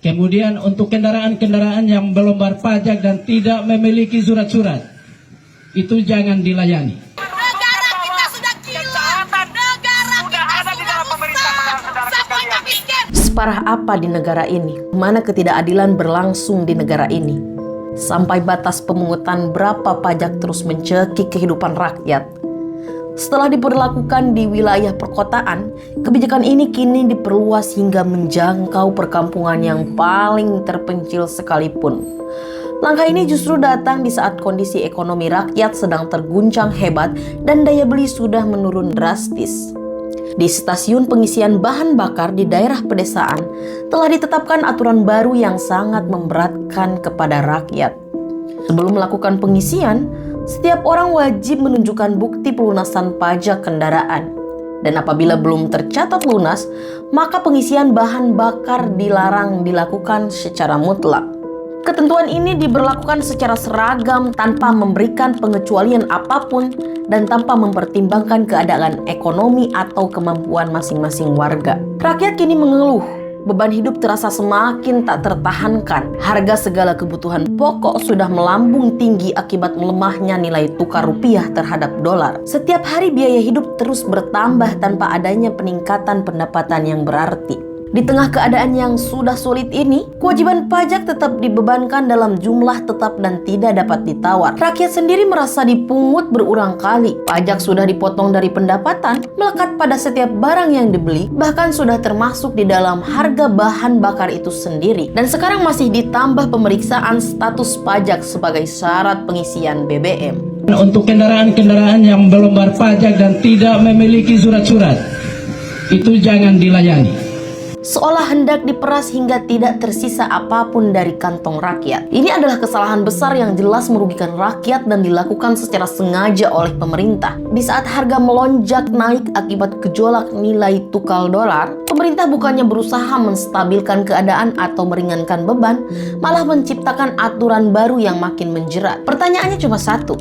Kemudian untuk kendaraan-kendaraan yang belum bayar pajak dan tidak memiliki surat-surat, itu jangan dilayani. Negara kita sudah gila. Negara kita sudah rusak. Sampai miskin. Separah apa di negara ini? Mana ketidakadilan berlangsung di negara ini? Sampai batas pemungutan berapa pajak terus mencekik kehidupan rakyat. Setelah diberlakukan di wilayah perkotaan, kebijakan ini kini diperluas hingga menjangkau perkampungan yang paling terpencil sekalipun. Langkah ini justru datang di saat kondisi ekonomi rakyat sedang terguncang hebat dan daya beli sudah menurun drastis. Di stasiun pengisian bahan bakar di daerah pedesaan telah ditetapkan aturan baru yang sangat memberatkan kepada rakyat. Sebelum melakukan pengisian, setiap orang wajib menunjukkan bukti pelunasan pajak kendaraan. Dan apabila belum tercatat lunas, maka pengisian bahan bakar dilarang dilakukan secara mutlak. Ketentuan ini diberlakukan secara seragam tanpa memberikan pengecualian apapun dan tanpa mempertimbangkan keadaan ekonomi atau kemampuan masing-masing warga. Rakyat kini mengeluh. Beban hidup terasa semakin tak tertahankan. Harga segala kebutuhan pokok sudah melambung tinggi akibat melemahnya nilai tukar rupiah terhadap dolar. Setiap hari biaya hidup terus bertambah tanpa adanya peningkatan pendapatan yang berarti. Di tengah keadaan yang sudah sulit ini, kewajiban pajak tetap dibebankan dalam jumlah tetap dan tidak dapat ditawar. Rakyat sendiri merasa dipungut berulang kali. Pajak sudah dipotong dari pendapatan, melekat pada setiap barang yang dibeli, bahkan sudah termasuk di dalam harga bahan bakar itu sendiri. Dan sekarang masih ditambah pemeriksaan status pajak sebagai syarat pengisian BBM. Untuk kendaraan-kendaraan yang belum bayar pajak dan tidak memiliki surat-surat, itu jangan dilayani. Seolah hendak diperas hingga tidak tersisa apapun dari kantong rakyat. Ini adalah kesalahan besar yang jelas merugikan rakyat dan dilakukan secara sengaja oleh pemerintah. Di saat harga melonjak naik akibat gejolak nilai tukar dolar, pemerintah bukannya berusaha menstabilkan keadaan atau meringankan beban, malah menciptakan aturan baru yang makin menjerat. Pertanyaannya cuma satu.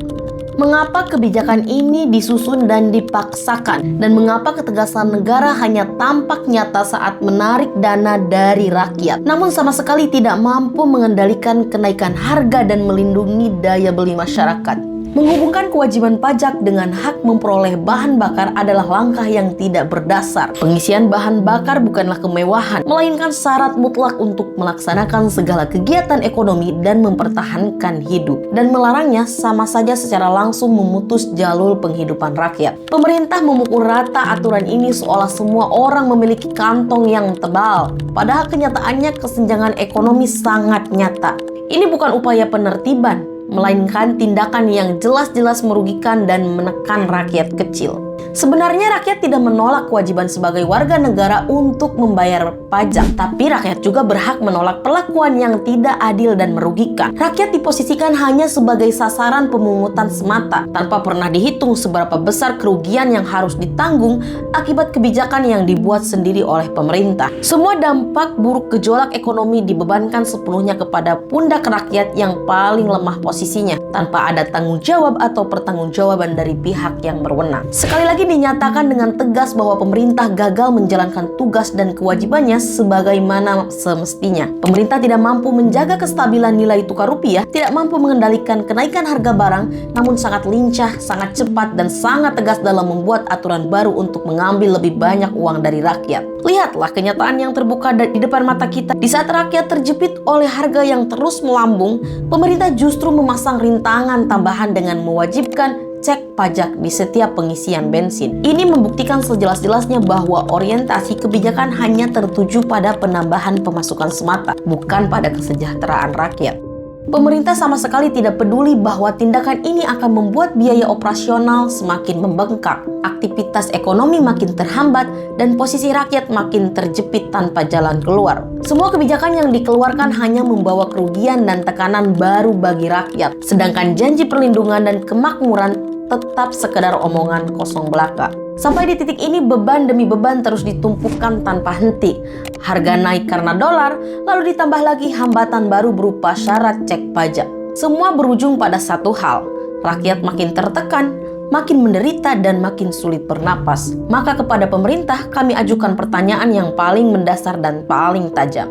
Mengapa kebijakan ini disusun dan dipaksakan? Dan mengapa ketegasan negara hanya tampak nyata saat menarik dana dari rakyat, namun sama sekali tidak mampu mengendalikan kenaikan harga dan melindungi daya beli masyarakat? Menghubungkan kewajiban pajak dengan hak memperoleh bahan bakar adalah langkah yang tidak berdasar. Pengisian bahan bakar bukanlah kemewahan, melainkan syarat mutlak untuk melaksanakan segala kegiatan ekonomi dan mempertahankan hidup. Dan melarangnya sama saja secara langsung memutus jalur penghidupan rakyat. Pemerintah memukul rata aturan ini seolah semua orang memiliki kantong yang tebal. Padahal kenyataannya kesenjangan ekonomi sangat nyata. Ini bukan upaya penertiban, melainkan tindakan yang jelas-jelas merugikan dan menekan rakyat kecil. Sebenarnya rakyat tidak menolak kewajiban sebagai warga negara untuk membayar pajak, tapi rakyat juga berhak menolak perlakuan yang tidak adil dan merugikan. Rakyat diposisikan hanya sebagai sasaran pemungutan semata, tanpa pernah dihitung seberapa besar kerugian yang harus ditanggung akibat kebijakan yang dibuat sendiri oleh pemerintah. Semua dampak buruk gejolak ekonomi dibebankan sepenuhnya kepada pundak rakyat yang paling lemah posisinya, tanpa ada tanggung jawab atau pertanggungjawaban dari pihak yang berwenang. Sekali lagi dinyatakan dengan tegas bahwa pemerintah gagal menjalankan tugas dan kewajibannya sebagaimana semestinya. Pemerintah tidak mampu menjaga kestabilan nilai tukar rupiah, tidak mampu mengendalikan kenaikan harga barang, namun sangat lincah, sangat cepat, dan sangat tegas dalam membuat aturan baru untuk mengambil lebih banyak uang dari rakyat. Lihatlah kenyataan yang terbuka di depan mata kita. Di saat rakyat terjepit oleh harga yang terus melambung, pemerintah justru memasang rintangan tambahan dengan mewajibkan cek pajak di setiap pengisian bensin. Ini membuktikan sejelas-jelasnya bahwa orientasi kebijakan hanya tertuju pada penambahan pemasukan semata, bukan pada kesejahteraan rakyat. Pemerintah sama sekali tidak peduli bahwa tindakan ini akan membuat biaya operasional semakin membengkak, aktivitas ekonomi makin terhambat, dan posisi rakyat makin terjepit tanpa jalan keluar. Semua kebijakan yang dikeluarkan hanya membawa kerugian dan tekanan baru bagi rakyat, sedangkan janji perlindungan dan kemakmuran tetap sekedar omongan kosong belaka. Sampai di titik ini beban demi beban terus ditumpukan tanpa henti. Harga naik karena dolar, lalu ditambah lagi hambatan baru berupa syarat cek pajak. Semua berujung pada satu hal, rakyat makin tertekan, makin menderita, dan makin sulit bernapas. Maka kepada pemerintah kami ajukan pertanyaan yang paling mendasar dan paling tajam.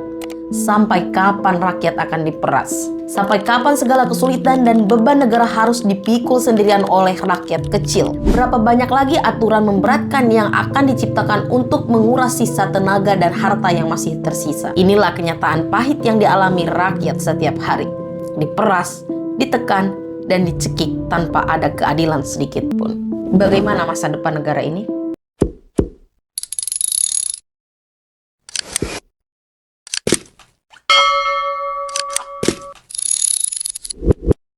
Sampai kapan rakyat akan diperas? Sampai kapan segala kesulitan dan beban negara harus dipikul sendirian oleh rakyat kecil? Berapa banyak lagi aturan memberatkan yang akan diciptakan untuk menguras sisa tenaga dan harta yang masih tersisa? Inilah kenyataan pahit yang dialami rakyat setiap hari. Diperas, ditekan, dan dicekik tanpa ada keadilan sedikit pun. Bagaimana masa depan negara ini?